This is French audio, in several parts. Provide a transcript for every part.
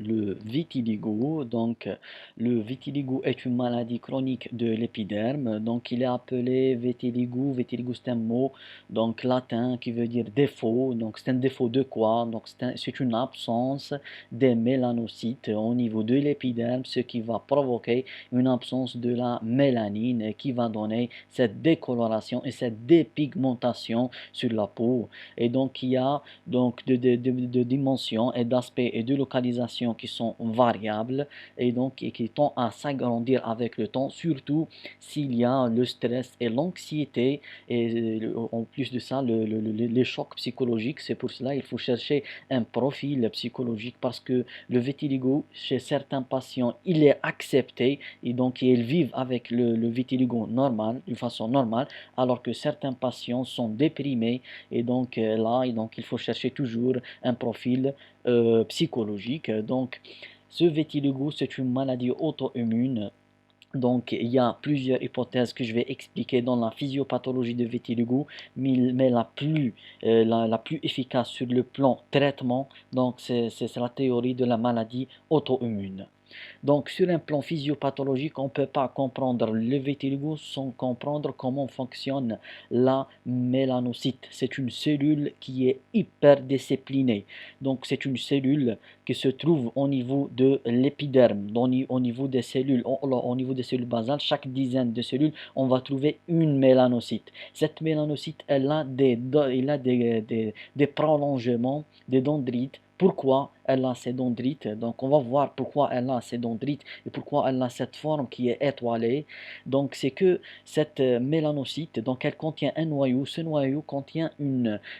le vitiligo. Donc, le vitiligo est une maladie chronique de l'épiderme. Donc, il est appelé vitiligo. Vitiligo, c'est un mot donc latin qui veut dire défaut. Donc, c'est un défaut de quoi? Donc, c'est une absence des mélanocytes au niveau de l'épiderme, ce qui va provoquer une absence de la mélanine qui va donner cette décoloration et cette dépigmentation sur la peau. Et donc, il y a donc de dimensions et d'aspects et de localisation qui sont variables et donc et qui tendent à s'agrandir avec le temps, surtout s'il y a le stress et l'anxiété et en plus de ça les chocs psychologiques. C'est pour cela il faut chercher un profil psychologique parce que le vitiligo chez certains patients il est accepté et donc ils vivent avec le vitiligo normal, d'une façon normale, alors que certains patients sont déprimés et donc là et donc il faut chercher toujours un profil psychologique. Donc ce vitiligo c'est une maladie auto-immune. Donc, il y a plusieurs hypothèses que je vais expliquer dans la physiopathologie de vitiligo, mais la plus efficace sur le plan traitement, donc c'est la théorie de la maladie auto-immune. Donc, sur un plan physiopathologique, on ne peut pas comprendre le vitiligo sans comprendre comment fonctionne la mélanocyte. C'est une cellule qui est hyperdisciplinée. Donc, c'est une cellule qui se trouve au niveau de l'épiderme, au niveau des cellules, au niveau des cellules basales. Chaque dizaine de cellules, on va trouver une mélanocyte. Cette mélanocyte, elle a des prolongements, des dendrites. Pourquoi elle a ces dendrites? Donc, on va voir pourquoi elle a ces dendrites et pourquoi elle a cette forme qui est étoilée. Donc, c'est que cette mélanocyte, donc elle contient un noyau. Ce noyau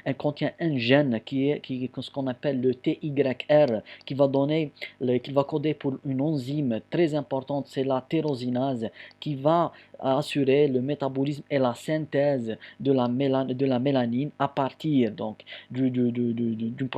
elle contient un gène qui est ce qu'on appelle le TYR, qui va coder pour une enzyme très importante, c'est la tyrosinase, qui va assurer le métabolisme et la synthèse de la mélanine à partir donc d'une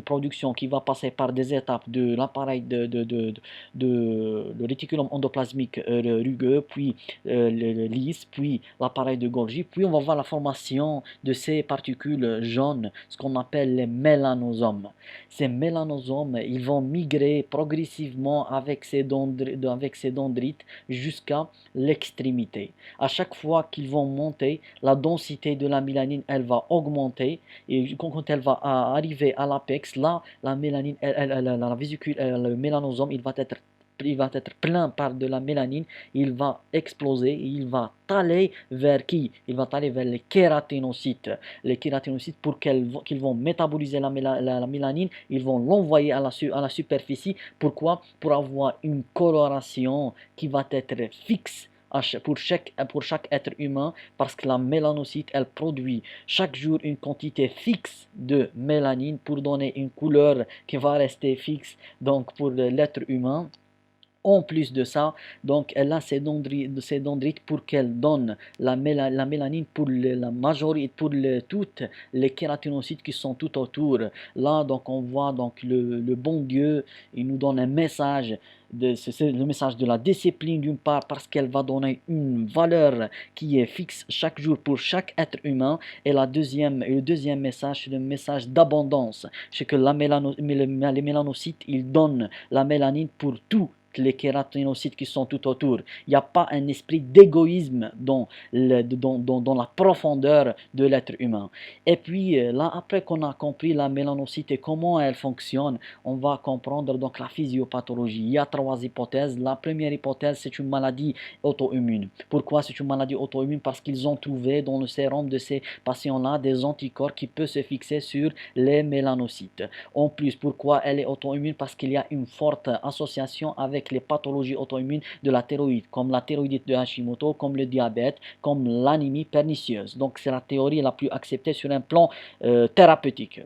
production qui va passer par des étapes de l'appareil le réticulum endoplasmique rugueux, puis lisse, puis l'appareil de Golgi, puis on va voir la formation de ces particules jaunes, ce qu'on appelle les mélanosomes. Ces mélanosomes, ils vont migrer progressivement avec ces dendrites jusqu'à l'extrémité. À chaque fois qu'ils vont monter, la densité de la mélanine, elle va augmenter et quand elle va arriver à l'apex, là, la mélanine, la vésicule, le mélanosome, il va être plein par de la mélanine, il va exploser, il va aller vers qui? Il va aller vers les kératinocytes. Les kératinocytes, qu'ils vont métaboliser la mélanine, ils vont l'envoyer à la superficie. Pourquoi? Pour avoir une coloration qui va être fixe pour chaque être humain, parce que la mélanocyte, elle produit chaque jour une quantité fixe de mélanine pour donner une couleur qui va rester fixe donc pour l'être humain. En plus de ça, donc elle a ces dendrites pour qu'elle donne la mélanine pour la majorité, pour toutes les kératinocytes qui sont tout autour. Là, donc on voit donc le bon Dieu, il nous donne un message. C'est le message de la discipline d'une part parce qu'elle va donner une valeur qui est fixe chaque jour pour chaque être humain, et le deuxième message c'est le message d'abondance, c'est que les mélanocytes ils donnent la mélanine pour tout les kératinocytes qui sont tout autour. Il n'y a pas un esprit d'égoïsme dans la profondeur de l'être humain. Et puis là, après qu'on a compris la mélanocyte et comment elle fonctionne, on va comprendre donc la physiopathologie. Il y a trois hypothèses. La première hypothèse, c'est une maladie auto-immune. Pourquoi c'est une maladie auto-immune? Parce qu'ils ont trouvé dans le sérum de ces patients-là des anticorps qui peuvent se fixer sur les mélanocytes. En plus, pourquoi elle est auto-immune? Parce qu'il y a une forte association avec les pathologies auto-immunes de la thyroïde, comme la thyroïdite de Hashimoto, comme le diabète, comme l'anémie pernicieuse. Donc c'est la théorie la plus acceptée sur un plan thérapeutique.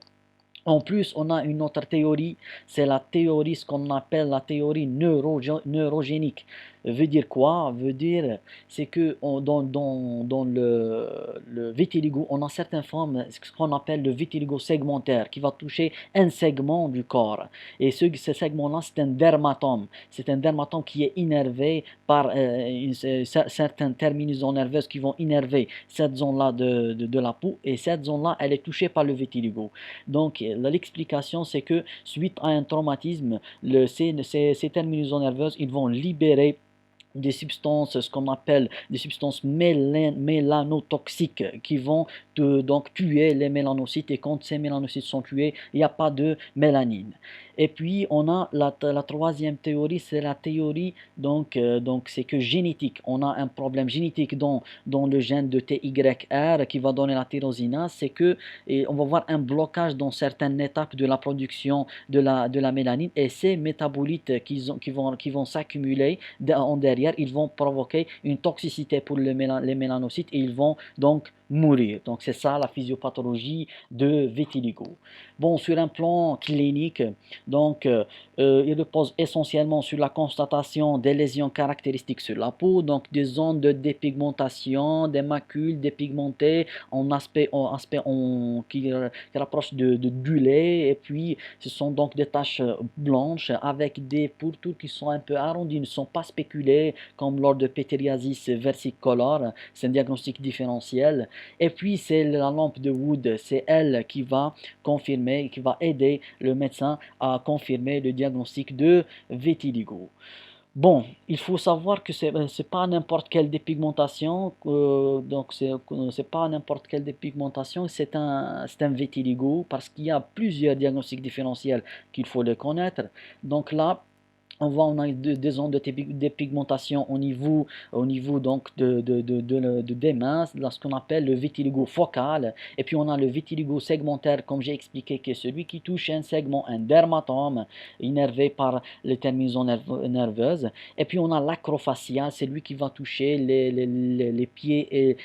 En plus, on a une autre théorie, c'est la théorie, ce qu'on appelle la théorie neurogénique. veut dire quoi? Veut dire, c'est que dans le vitiligo, on a certaines formes, ce qu'on appelle le vitiligo segmentaire, qui va toucher un segment du corps. Et ce segment-là, c'est un dermatome. C'est un dermatome qui est innervé par certaines terminaisons nerveuses qui vont innerver cette zone-là de la peau. Et cette zone-là, elle est touchée par le vitiligo. Donc, l'explication, c'est que suite à un traumatisme, ces terminaisons nerveuses, ils vont libérer des substances, ce qu'on appelle des substances mélanotoxiques qui vont donc tuer les mélanocytes, et quand ces mélanocytes sont tués, il n'y a pas de mélanine. Et puis on a la troisième théorie, c'est la théorie donc c'est que génétique. On a un problème génétique dans le gène de TYR qui va donner la tyrosinase, c'est que on va voir un blocage dans certaines étapes de la production de la mélanine, et ces métabolites qui vont s'accumuler en derrière, ils vont provoquer une toxicité pour les mélanocytes, et ils vont donc mourir. Donc c'est ça la physiopathologie de vitiligo. Bon, sur un plan clinique, donc il repose essentiellement sur la constatation des lésions caractéristiques sur la peau, donc des zones de dépigmentation, des macules dépigmentées qui rapprochent du lait, et puis ce sont donc des taches blanches avec des pourtours qui sont un peu arrondis, ne sont pas spéculés comme lors de pityriasis versicolore. C'est un diagnostic différentiel. Et puis c'est la lampe de Wood, c'est elle qui va confirmer, qui va aider le médecin à confirmer le diagnostic de vitiligo. Bon, il faut savoir que c'est pas n'importe quelle dépigmentation, donc c'est pas n'importe quelle dépigmentation, c'est un vitiligo, parce qu'il y a plusieurs diagnostics différentiels qu'il faut le connaître. Donc là, on a des zones de dépigmentation au niveau donc des mains, ce qu'on appelle le vitiligo focal. Et puis on a le vitiligo segmentaire, comme j'ai expliqué, qui est celui qui touche un segment, un dermatome, innervé par les terminaisons nerveuses. Et puis on a l'acrofacial, c'est lui qui va toucher les pieds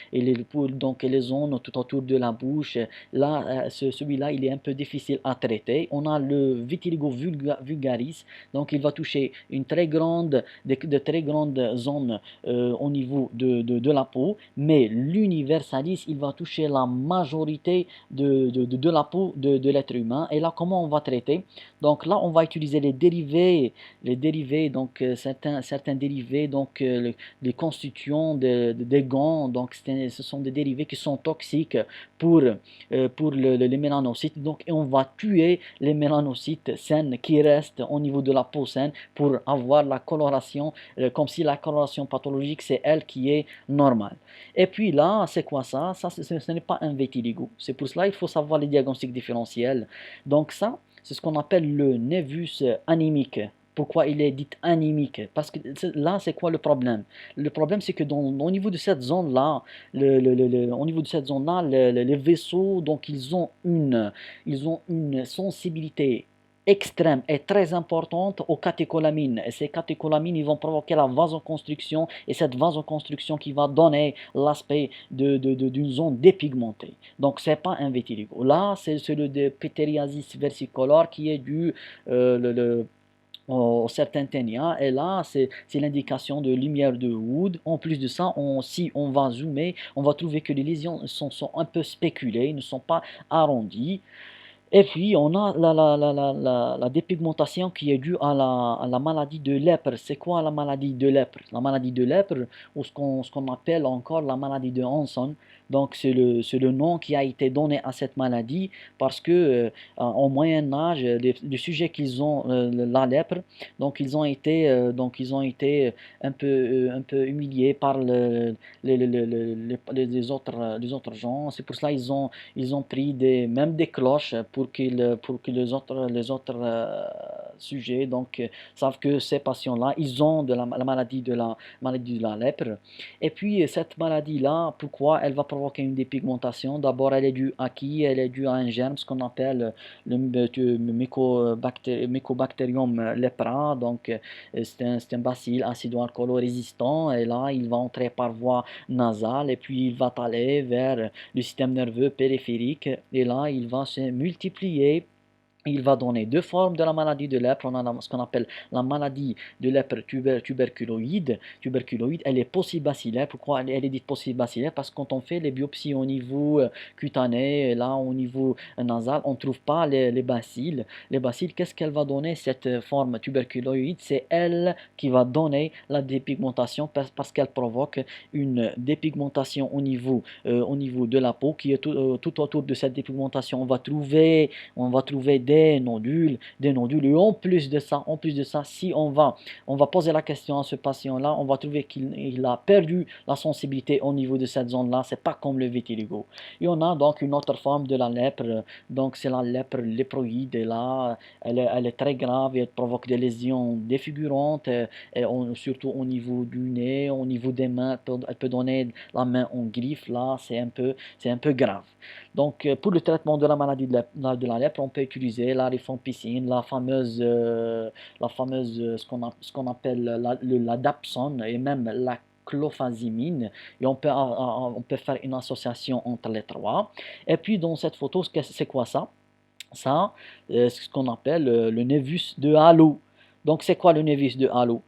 donc les zones tout autour de la bouche. Là, celui-là, il est un peu difficile à traiter. On a le vitiligo vulgaris, donc il va toucher de très grandes zones au niveau de la peau, mais l'universalis, il va toucher la majorité de la peau de l'être humain. Et là, comment on va traiter? Donc là, on va utiliser les dérivés, donc certains dérivés, donc les constituants des gants, donc ce sont des dérivés qui sont toxiques pour les mélanocytes, donc, et on va tuer les mélanocytes saines qui restent au niveau de la peau saine, pour avoir la coloration, comme si la coloration pathologique, c'est elle qui est normale. Et puis là, c'est quoi ça? Ça, ce n'est pas un vitiligo. C'est pour cela qu'il faut savoir les diagnostics différentiels. Donc ça, c'est ce qu'on appelle le névus anémique. Pourquoi il est dit anémique? Parce que là, c'est quoi le problème? Le problème, c'est que au niveau de cette zone-là, au niveau de cette zone-là, les vaisseaux, donc ils ont une sensibilité extrême et très importante aux catécholamines. Et ces catécholamines, ils vont provoquer la vasoconstriction, et cette vasoconstriction qui va donner l'aspect d'une zone dépigmentée. Donc, c'est pas un vitiligo. Là, c'est celui de pityriasis versicolore qui est dû au certain ténia, et là c'est l'indication de lumière de Wood. En plus de ça, si on va zoomer, on va trouver que les lésions sont un peu spéculées, ne sont pas arrondies. Et puis, on a la dépigmentation qui est due à la maladie de lèpre. C'est quoi la maladie de lèpre? La maladie de lèpre, ou ce qu'on appelle encore la maladie de Hansen. Donc, c'est le nom qui a été donné à cette maladie, parce que au Moyen Âge, les sujets qu'ils ont la lèpre, donc ils ont été un peu humiliés par les autres gens. C'est pour cela ils ont pris même des cloches pour que les autres sujets donc savent que ces patients-là, ils ont la maladie de la lèpre. Et puis cette maladie-là, pourquoi elle va provoquer une dépigmentation? D'abord, elle est due à qui? Elle est due à un germe, ce qu'on appelle le Mycobacterium lepra. Donc c'est un bacille acido-alcoolo-résistant, et là il va entrer par voie nasale, et puis il va aller vers le système nerveux périphérique, et là il va se multiplier Il va donner deux formes de la maladie de lèpre. On a ce qu'on appelle la maladie de lèpre tuberculoïde. Tuberculoïde, elle est possibacillaire. Pourquoi elle est dite possibacillaire? Parce que quand on fait les biopsies au niveau cutané, là au niveau nasal, on ne trouve pas les bacilles. Les bacilles, qu'est-ce qu'elle va donner cette forme tuberculoïde? C'est elle qui va donner la dépigmentation parce qu'elle provoque une dépigmentation au niveau de la peau qui est tout autour de cette dépigmentation. On va trouver des nodules. Et en plus de ça, si on va poser la question à ce patient-là, on va trouver qu'il a perdu la sensibilité au niveau de cette zone-là. C'est pas comme le vitiligo. Et on a donc une autre forme de la lèpre. Donc c'est la lèpre léproïde. Et là, elle est très grave et elle provoque des lésions défigurantes, surtout au niveau du nez, au niveau des mains. Elle peut donner la main en griffe. Là, c'est un peu grave. Donc, pour le traitement de la maladie de la lèpre, on peut utiliser la rifampicine, ce qu'on appelle la dapsone et même la clofazimine. Et on peut faire une association entre les trois. Et puis, dans cette photo, c'est quoi ça? Ça, c'est ce qu'on appelle le névus de Halo. Donc, c'est quoi le névus de Halo?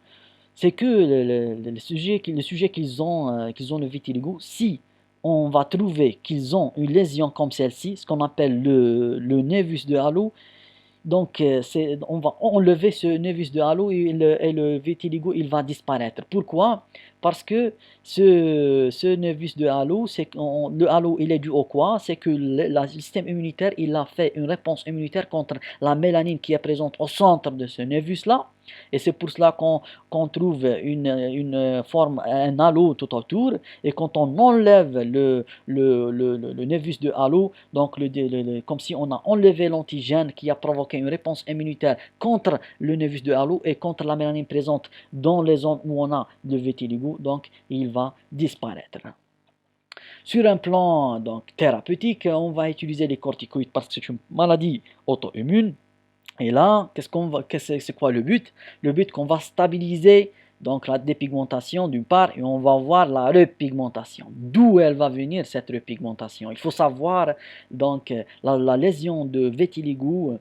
C'est que le sujet qu'ils ont le vitiligo, si on va trouver qu'ils ont une lésion comme celle-ci, ce qu'on appelle le névus de Halo, donc, on va enlever ce névus de halo et le vitiligo, il va disparaître. Pourquoi? Parce que ce névus de halo, le halo, il est dû au quoi? C'est que le système immunitaire, il a fait une réponse immunitaire contre la mélanine qui est présente au centre de ce névus-là. Et c'est pour cela qu'on trouve une forme, un halo tout autour. Et quand on enlève le névus de halo, donc comme si on a enlevé l'antigène qui a provoqué une réponse immunitaire contre le névus de halo et contre la mélanine présente dans les zones où on a le vitiligo, donc il va disparaître. Sur un plan donc thérapeutique, on va utiliser les corticoïdes parce que c'est une maladie auto-immune. Et là, c'est quoi le but? Le but qu'on va stabiliser donc la dépigmentation d'une part et on va voir la repigmentation. D'où elle va venir cette repigmentation? Il faut savoir donc la lésion de vitiligo,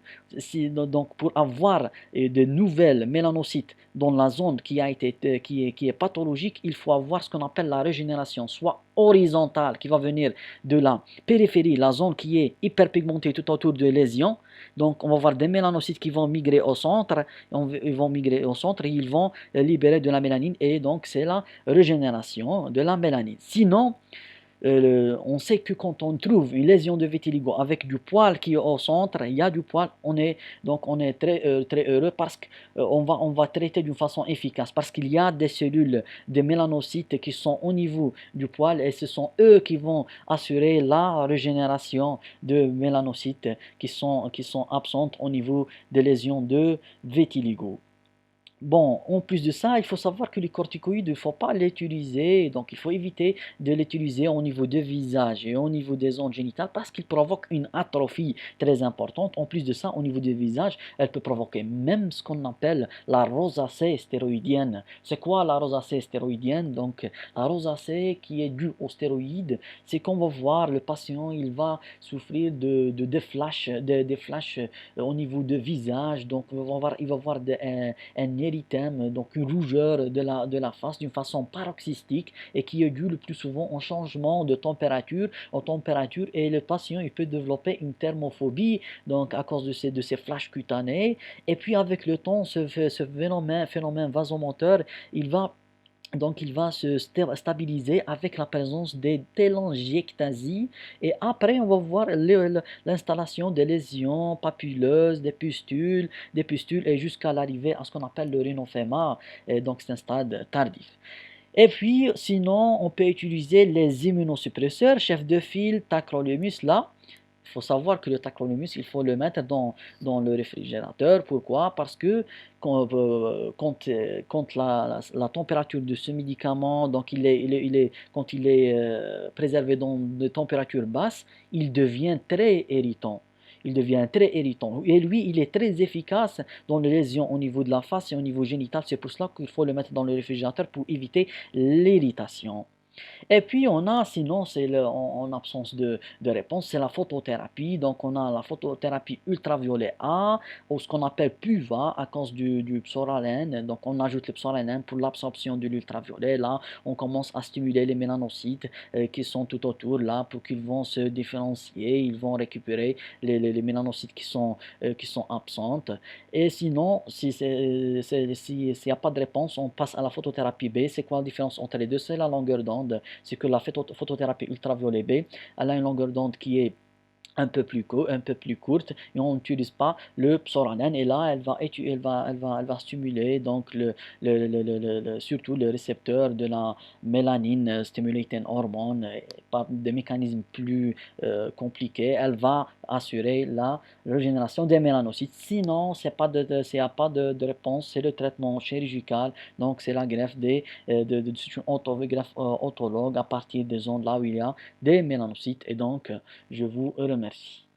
donc pour avoir de nouvelles mélanocytes dans la zone qui est pathologique, il faut avoir ce qu'on appelle la régénération, soit horizontale qui va venir de la périphérie, la zone qui est hyperpigmentée tout autour de lésions. Donc, on va voir des mélanocytes qui vont migrer au centre, ils vont migrer au centre et ils vont libérer de la mélanine et donc c'est la régénération de la mélanine. Sinon, on sait que quand on trouve une lésion de vitiligo avec du poil qui est au centre, il y a du poil, on est très heureux parce qu'on va traiter d'une façon efficace parce qu'il y a des cellules, des mélanocytes qui sont au niveau du poil et ce sont eux qui vont assurer la régénération de mélanocytes qui sont absentes au niveau des lésions de vitiligo. Bon, en plus de ça, il faut savoir que les corticoïdes, il ne faut pas l'utiliser, donc il faut éviter de l'utiliser au niveau du visage et au niveau des zones génitales parce qu'il provoque une atrophie très importante. En plus de ça, au niveau du visage, elle peut provoquer même ce qu'on appelle la rosacée stéroïdienne. C'est quoi la rosacée stéroïdienne? Donc, la rosacée qui est due aux stéroïdes, c'est qu'on va voir le patient, il va souffrir des flashs, des flashs au niveau du visage, donc il va voir un érythème, donc une rougeur de la face d'une façon paroxystique et qui est due le plus souvent au changement de température, et le patient il peut développer une thermophobie donc à cause de ces flashs cutanés et puis avec le temps ce phénomène vasomoteur il va se stabiliser avec la présence des télangiectasies et après on va voir l'installation des lésions papuleuses, des pustules et jusqu'à l'arrivée à ce qu'on appelle le rhinophéma, et donc c'est un stade tardif. Et puis sinon on peut utiliser les immunosuppresseurs, chef de file, tacrolimus là. Il faut savoir que le tacrolimus, il faut le mettre dans le réfrigérateur. Pourquoi? Parce que quand la température de ce médicament, donc quand il est préservé dans des températures basses, il devient très irritant. Il devient très irritant. Et lui, il est très efficace dans les lésions au niveau de la face et au niveau génital. C'est pour cela qu'il faut le mettre dans le réfrigérateur pour éviter l'irritation. Et puis on a, sinon, c'est en absence de réponse, c'est la photothérapie. Donc on a la photothérapie ultraviolet A, ou ce qu'on appelle PUVA à cause du psoralen. Donc on ajoute le psoralen pour l'absorption de l'ultraviolet. Là, on commence à stimuler les mélanocytes qui sont tout autour, là, pour qu'ils vont se différencier, ils vont récupérer les mélanocytes qui sont absentes. Et sinon, s'il n'y a pas de réponse, on passe à la photothérapie B. C'est quoi la différence entre les deux? C'est la longueur d'onde. C'est que la photothérapie ultraviolet B, elle a une longueur d'onde qui est un peu plus courte et on n'utilise pas le psoralen et là elle va stimuler donc surtout le récepteur de la mélanine stimulating hormone par des mécanismes plus compliqués. Elle va assurer la régénération des mélanocytes. Sinon, s'il n'y a pas de réponse, c'est le traitement chirurgical. Donc c'est la greffe c'est une greffe autologue à partir des ondes là où il y a des mélanocytes et donc je vous remercie.